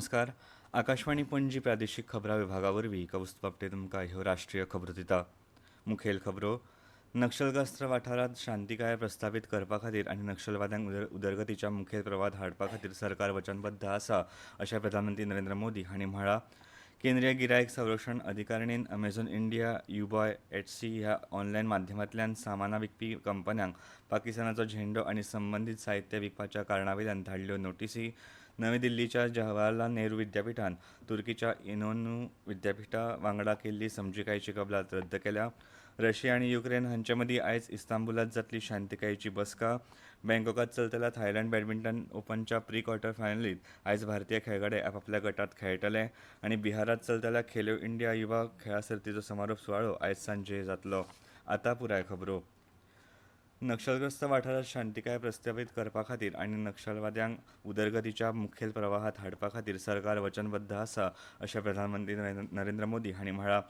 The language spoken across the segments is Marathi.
नमस्कार. आकाशवाणी पणजी प्रादेशीक खबरां विभागावरवीं कौस्तुभ आपटे तुमकां ह्यो राष्ट्रीय खबरो दिता. मुखेल खबरो. नक्षलग्रस्त वाठारांत शांतीकाय प्रस्थापीत करपा खातीर आनी नक्षलवाद्यांक उदरगतीच्या मुखेल प्रवाहांत हाडपा खातीर सरकार वचनबद्ध आसा अशें प्रधानमंत्री नरेंद्र मोदी हांणी म्हळां. केंद्रीय गिरायक संरक्षण अधिकारिणीन अमेझॉन इंडिया, युबॉय, एचसी ह्या ऑनलायन माध्यमांतल्यान सामाना विकपी कंपन्यांक पाकिस्तानाचो झेंडो आनी संबंदीत साहित्य विकपाच्या कारणावयल्यान धाडल्यो नोटीसी नवी दिल्लीच्या जवाहरलाल नेहरू विद्यापीठान तुर्कीच्या इनोनू विद्यापीठा वांगडा केल्ली समजिकायेची कबलात रद्द केल्या. रशिया आनी युक्रेन हांचे मदीं आयज इस्तांबुलांत जातली शांतीकायेची बसका. बँकॉकात चलतल्या थायलंड बॅडमिंटन ओपनच्या प्री क्वॉर्टर फायनलींत आयज भारतीय खेळगडे आपापल्या गटांत खेळटले आनी बिहारात चलतल्या खेलो इंडिया युवा खेळा सर्तीचो समारोप सुवाळो आयज सांजे जातलो. आतां पुराय खबरो. नक्षलग्रस्त वाठारांत शांतीकाय प्रस्थापीत करपा खातीर आनी नक्षलवाद्यांक उदरगतीच्या मुखेल प्रवाहांत हाडपा खातीर सरकार वचनबद्ध आसा अशें प्रधानमंत्री नरेंद्र मोदी हांणी म्हळां.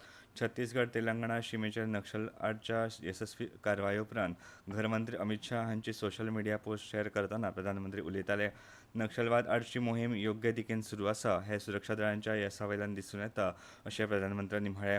छत्तीसगड तेलंगणा शिमेचेर नक्षलआडच्या येसस्वी कारवाये उपरांत घरमंत्री अमित शाह हांची सोशल मिडिया पोस्ट शॅर करतना प्रधानमंत्री उलयताले. नक्षलवाद आडची मोहीम योग्य दिकेन सुरू आसा हें सुरक्षा दळांच्या येसावयल्यान दिसून येता अशें प्रधानमंत्र्यांनी म्हळें.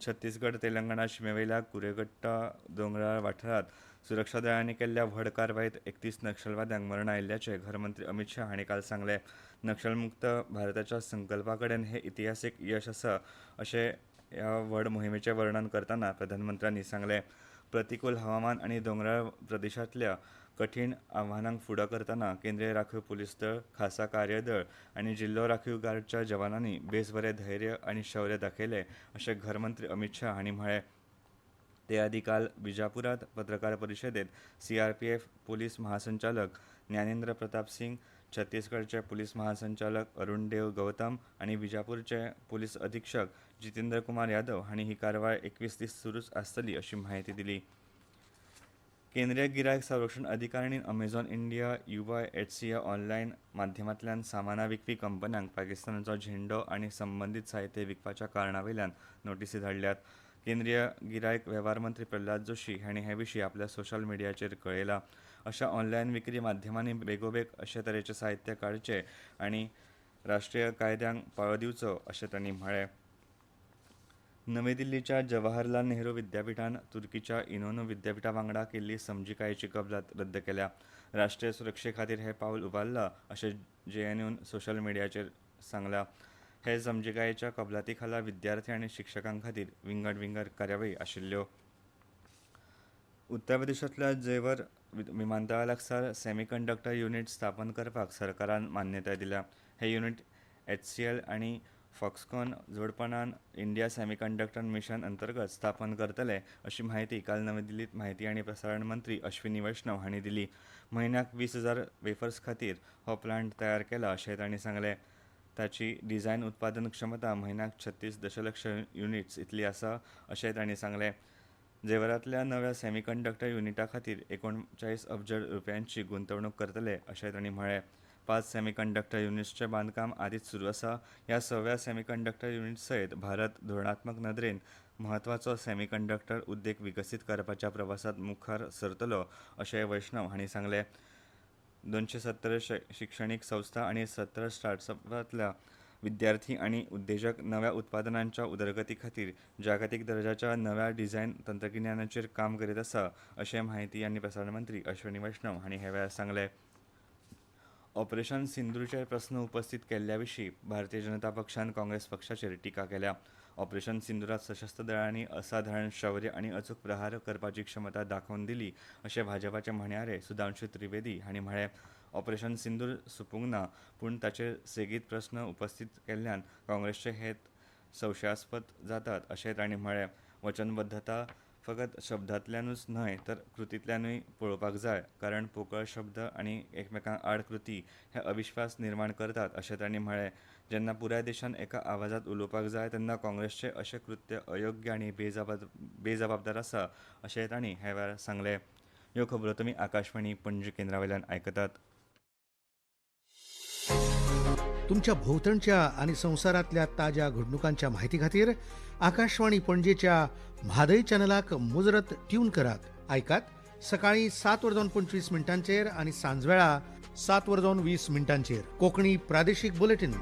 छत्तीसगड तेलंगणा शिमेवयल्या कुरेगट्टा दोंगराळ वाठारांत सुरक्षा दळांनी केल्ल्या व्हड कारवायेंत 31 नक्षलवाद्यांक मरण आयिल्ल्याचें घरमंत्री अमित शाह हांणी काल सांगलें. नक्षलमुक्त भारताच्या संकल्पा कडेन हें इतिहासीक यश आसा अशें ह्या व्हड मोहिमेचें वर्णन करतना प्रधानमंत्र्यांनी सांगलें. प्रतिकूल हवामान आनी दोंगराळ प्रदेशांतल्या कठीण आव्हानांक फुडो करतना केंद्रीय राखीव पुलीस दळ, खासा कार्यदळ आनी जिल्लो राखीव गार्डच्या जवानांनी बेसबरें धैर्य आनी शौर्य दाखयलें अशें घरमंत्री अमित शाह हांणी म्हळें. ते आदी काल बिजापुरांत पत्रकार परिशदेंत सीआरपीएफ पुलीस महासंचालक ज्ञानेंद्र प्रताप सिंग, छत्तीसगडचे पुलीस महासंचालक अरुण देव गौतम आनी बिजापूरचे पुलीस अधीक्षक जितेंद्र कुमार यादव हांणी ही कारवाय 21 दीस सुरूच आसतली अशी म्हायती दिली. केंद्रीय गिरायक संरक्षण अधिकारिणीन अमेझॉन इंडिया, युबॉय, एचसी ह्या ऑनलायन माध्यमांतल्यान सामाना विकपी कंपन्यांक पाकिस्तानाचो झेंडो आनी संबंदीत साहित्य विकपाच्या कारणावयल्यान नोटीसी धाडल्यात. केंद्रीय गिरायक वेव्हार मंत्री प्रल्हाद जोशी हांणी हे विशीं आपल्या सोशल मिडियाचेर कळयलां. अशा ऑनलायन विक्री माध्यमांनी बेगोबेग अशे तरेचें साहित्य काडचें आनी राष्ट्रीय कायद्यांक पाळो दिवचो अशें तांणी म्हळें. नवी दिल्लीच्या जवाहरलाल नेहरू विद्यापीठान तुर्कीच्या इनोनू विद्यापीठा वांगडा केल्ली समजिकायेची कबलात रद्द केल्या. राष्ट्रीय सुरक्षे खातीर हें पावल उबारलां अशें जेएनयून सोशल मिडियाचेर सांगलां. हे समजिकायेच्या कबलाती खाला विद्यार्थी आनी शिक्षकां खातीर विंगड कार्यावळी आशिल्ल्यो. उत्तर प्रदेशांतल्या जेवर विमानतळा लागसार सेमीकंडक्टर युनिट स्थापन करपाक सरकारान मान्यताय दिल्या. हे युनिट एचसीएल आनी फॉक्सकॉन जोडपणान इंडिया सेमीकंडक्टर मिशन अंतर्गत स्थापन करतले अशी माहिती काल नवी दिल्लीत माहिती आनी प्रसारण मंत्री अश्विनी वैष्णव हांणी दिली. म्हयन्याक 20,000 वेफर्स खातीर हो प्लांट तयार केला अशें तांणी सांगलें. ताची डिझायन उत्पादन क्षमता म्हयन्याक 36 दशलक्ष युनिट्स इतली आसा अशें तांणी सांगलें. जेवरांतल्या नव्या सेमीकंडक्टर युनिटा खातीर 39 अब्ज रुपयांची गुंतवणूक करतले अशें तांणी म्हळें. 5 सेमीकंडक्टर युनिट्सचें बांदकाम आदींच सुरू आसा. ह्या 6व्या सेमीकंडक्टर युनिट सयत भारत धोरणात्मक नदरेन म्हत्वाचो सेमीकंडक्टर उद्देग विकसीत करपाच्या प्रवासांत मुखार सरतलो अशें वैष्णव हांणी सांगलें. 270 शिक्षणीक संस्था आनी 17 स्टार्टअप्सांतल्या विद्यार्थी आनी उद्देजक नव्या उत्पादनांच्या उदरगती खातीर जागतीक दर्जाच्या नव्या डिझायन तंत्रगिन्यानाचेर काम करीत आसा अशें माहिती आनी प्रसारण मंत्री अश्विनी वैष्णव हांणी ह्या वेळार सांगलें. ऑपरेशन सिंधूरचेर प्रस्न उपस्थित केल्ल्या विशीं भारतीय जनता पक्षान काँग्रेस पक्षाचेर टिका केल्या. ऑपरेशन सिंधूरांत सशस्त्र दळांनी असाधारण शौर्य आनी अचूक प्रहार करपाची क्षमता दाखोवन दिली अशें भाजपाचे म्हणयारे सुधांशू त्रिवेदी हांणी म्हळें. ऑपरेशन सिंधूर सोंपूंक ना पूण ताचेर सेगीत प्रस्न उपस्थित केल्ल्यान काँग्रेसचे हेत संशयास्पद जातात अशें तांणी म्हळें. वचनबद्धता फकत शब्दांतल्यानूच न्हय तर कृतींतल्यानूय पळोवपाक जाय कारण पोकळ शब्द आनी एकमेकांक आड कृती हे अविश्वास निर्माण करतात अशें तांणी म्हळें. जेन्ना पुराय देशान एका आवाजांत उलोवपाक जाय तेन्ना काँग्रेसचें अशें कृत्य अयोग्य आनी बेजबाबदार आसा अशें तांणी ह्या वेळार सांगलें. ह्यो खबरो तुमी आकाशवाणी पणजी केंद्रा वयल्यान आयकतात. तुमच्या भोवतणच्या आणि संसारातल्या ताज्या घडणुकांच्या माहिती खातीर आकाशवाणी पणजेच्या म्हादय चॅनलाक मुजरत ट्यून करात. ऐकात सकाळी 7:25 आणि सांजवेळा 7:20 कोंकणी प्रादेशीक बुलेटिन.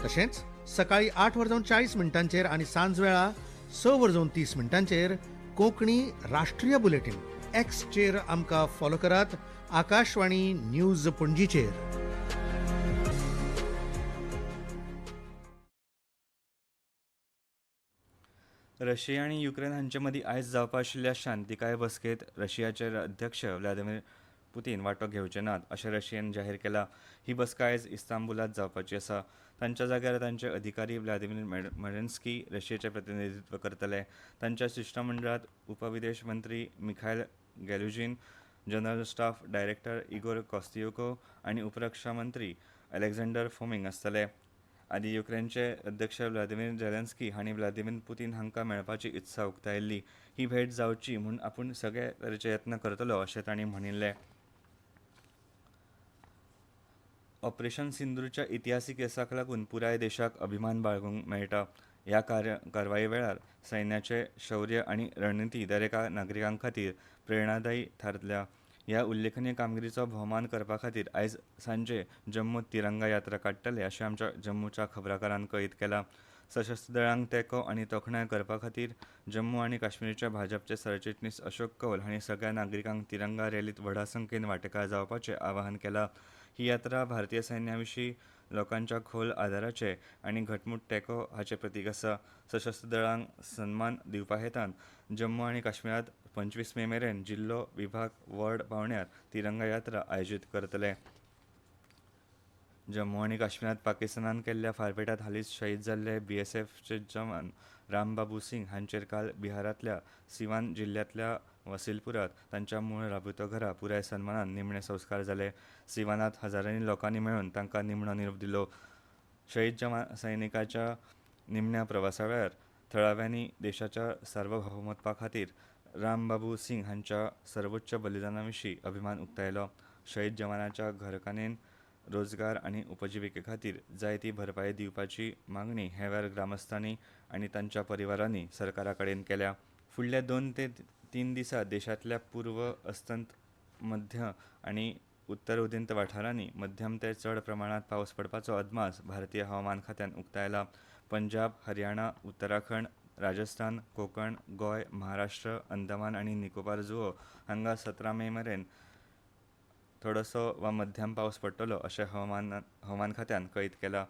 तशेंच सकाळी 8:40 आणि सांजवेळा 6:30 कोंकणी राष्ट्रीय बुलेटिन एक्सचेर आमकां फॉलो करात. आकाशवाणी न्यूज पणजीचेर. रशिया आणि युक्रेन हांचे मदीं आयज जावपा आशिल्ल्या शांतिकाय बसकेत रशियाचे अध्यक्ष व्लादिमीर पुतीन वांटो घेवचे नात अशें रशियेन जाहीर केलां. ही बसका आयज इस्तांबुलांत जावपाची आसा. तांच्या जाग्यार तांचे अधिकारी व्लादिमीर मेडेन्स्की रशियेचें प्रतिनिधित्व करतले. तांच्या शिष्टमंडळांत उपविदेश मंत्री Mikhail गॅलुजीन, general staff director Igor कोस्तियुको आनी उपरक्षा मंत्री अलेक्झांडर फोमींग आसतले. आदी युक्रेनचे अध्यक्ष व्लादिमीर झेलेन्स्की हांणी व्लादिमीर पुतीन हांकां मेळपाची इत्सा उक्तायिल्ली. ही भेट जावची म्हूण आपूण सगळे तरेचे यत्न करतलो अशें तांणी म्हणिल्लें. ऑपरेशन सिंदूरच्या इतिहासीक येसाक लागून पुराय देशाक अभिमान बाळगूंक मेळटा. ह्या कारवाये वेळार सैन्याचे शौर्य आनी रणनीती दरेका नागरिकां खातीर प्रेरणादायी थारतल्या. ह्या उल्लेखनीय कामगिरीचो भोवमान करपा खातीर आयज सांजे जम्मूत तिरंगा यात्रा काडटले अशें आमच्या जम्मूच्या खबराकारान कळीत केलां. सशस्त्र दळांक तेंको आनी तोखणाय करपा खातीर जम्मू आनी काश्मीरचे भाजपचे सरचिटणीस अशोक कौल हांणी सगळ्या नागरिकांक तिरंगा रॅलीत व्हडा संख्येन वांटेकार जावपाचें आवाहन केलां. ही यात्रा भारतीय सैन्या विशीं लोकांच्या खोल आदाराचे आनी घटमूट तेंको हाचें प्रतीक आसा. सशस्त्र दळांक सन्मान दिवपा हेतान जम्मू आनी काश्मीरांत 25 मे मेरेन जिल्लो विभाग वॉर्ड पावण्यार तिरंगा यात्रा आयोजीत करतले. जम्मू आनी काश्मीरांत पाकिस्तानान केल्ल्या फारपेटांत हालींच शहीद जाल्ले बीएसएफचे जवान रामबाबू सिंग हांचेर काल बिहारांतल्या सिवान जिल्ल्यांतल्या वसिलपुरांत तांच्या मूळ राबितो घरा पुराय सन्मानान निमणे संस्कार जाले. सिवानांत हजारांनी लोकांनी मेळून तांकां निमणो निरोप दिलो. शहीद सैनिकाच्या निमण्या प्रवासा वेळार थळाव्यांनी देशाच्या सार्वभौमत्वा खातीर रामबाबू सिंग हांच्या सर्वोच्च बलिदाना विशीं अभिमान उक्तायलो. शहीद जवानाच्या घरकान्नेन रोजगार आनी उपजिविके खातीर जाय ती भरपाई दिवपाची मागणी हे वेळार ग्रामस्थांनी आनी तांच्या परिवारांनी सरकारा कडेन केल्या. फुडल्या 2 ते 3 दिसां देशांतल्या पूर्व अस्तंत मध्य आनी उत्तर उदेंत वाठारांनी मध्यम ते चड प्रमाणांत पावस पडपाचो अदमास भारतीय हवामान खात्यान उक्तायला. पंजाब, हरियाणा, उत्तराखंड, राजस्थान, कोकण, गोंय, महाराष्ट्र, अंदमान आनी निकोबार जुंवो हांगा 17 मे मेरेन थोडोसो वा मध्यम पावस पडटलो अशें हवामान खात्यान कळीत केलां.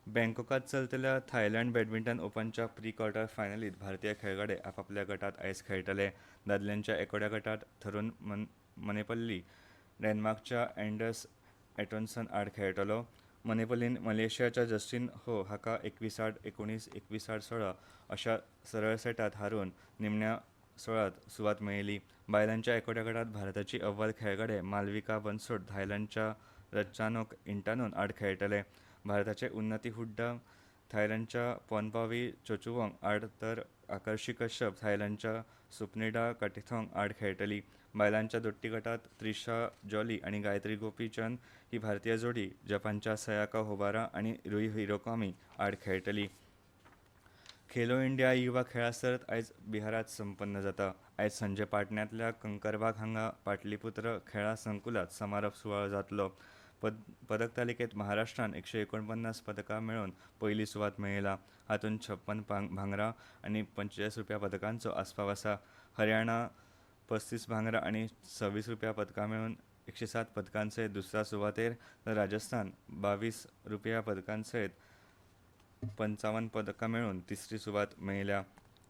बँकॉकांत चलतल्या थायलंड बॅडमिंटन ओपनच्या प्री क्वॉर्टर फायनलींत भारतीय खेळगडे आपापल्या गटांत आयज खेळटले. दादल्यांच्या एकोड्या गटांत थरून मनेपल्ली डेन्मार्कच्या एंडर्स एटोन्सन आड खेळटलो. मनेपल्लीन मलेशियाच्या जस्टिन हो हाका 21-8, 19, 21-16 अशा सरळ सेटात हारून निमण्या सुवाळ्यात सुवात मेळयली. बायलांच्या एकोड्या गटांत भारताची अव्वल खेळगडे मालविका बनसोड थायलंडच्या रत्चानोक इंटानोन आड खेळटले. भारताचे उन्नती हुड्डा थायलंडच्या पोनपावी चोचुवोंग आड तर आकर्षी कश्यप थायलंडच्या सुपनिडा काटिथोंग आड खेळटली. बायलांच्या दोट्टी गटांत त्रिशा जॉली आनी गायत्री गोपीचंद ही भारतीय जोडी जपानच्या सयाका होबारा आनी रुई हिरोकामी आड खेळटली. खेलो इंडिया युवा खेळा सर्त आयज बिहारांत संपन्न जाता. आयज सांजे पाटण्यांतल्या कंकरबाग हांगा पाटलीपुत्र खेळा संकुलांत समारोप सुवाळो जातलो. पदक तालिकेंत महाराष्ट्रान 149 पदकां मेळोवन पयली सुवात मेळयला. हातूंत 56 भांगरा आनी 45 रुप्या पदकांचो आस्पाव आसा. हरियाणा 35 भांगरा आनी 26 रुप्या पदकां मेळोवन 107 पदकांसयत दुसऱ्या सुवातेर, तर राजस्थान 22 रुप्या पदकांसयत 55 पदकां मेळोवन तिसरी सुवात मेळयल्या.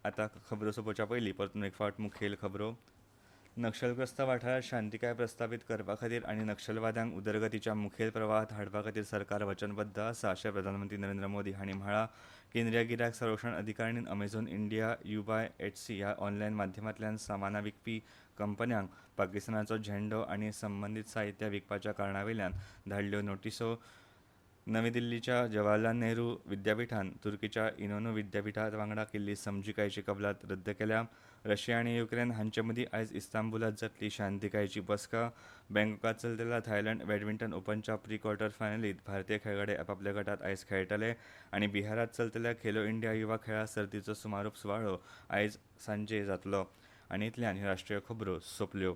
आतां खबरो सोंपोवच्या पयलीं परतून एक फावट मुखेल खबरो. नक्षलग्रस्त वाठारात शांतिकाय प्रस्थापीत करपा खातीर आनी नक्षलवाद्यांक उदरगतीच्या मुखेल प्रवाहात हाडपा खातीर सरकार वचनबद्ध आसा अशें प्रधानमंत्री नरेंद्र मोदी हांणी म्हळां. केंद्रीय गिरायक संरक्षण अधिकाऱ्यान अमेझॉन इंडिया, युबाय, एचसी ह्या ऑनलायन माध्यमांतल्यान सामाना विकपी कंपन्यांक पाकिस्तानाचो झेंडो आनी संबंदीत साहित्य विकपाच्या कारणावयल्यान धाडल्यो नोटीसो. नवी दिल्लीच्या जवाहरलाल नेहरू विद्यापीठान तुर्कीच्या इनोनू विद्यापीठा वांगडा केल्ली समजिकायेची कबलात रद्द केल्या. रशिया आनी युक्रेन हांचे मदीं आयज इस्तांबुलांत जातली शांतिकायेची बसका. बँकॉकांत चलतल्या थायलंड बॅडमिंटन ओपनच्या प्री क्वॉर्टर फायनलींत भारतीय खेळगडे आपापल्या गटांत आयज खेळटले आनी बिहारांत चलतल्या खेलो इंडिया युवा खेळा सर्तीचो समारोप सुवाळो आयज सांजे जातलो. आनी इतल्यान ह्यो राष्ट्रीय खबरो सोंपल्यो.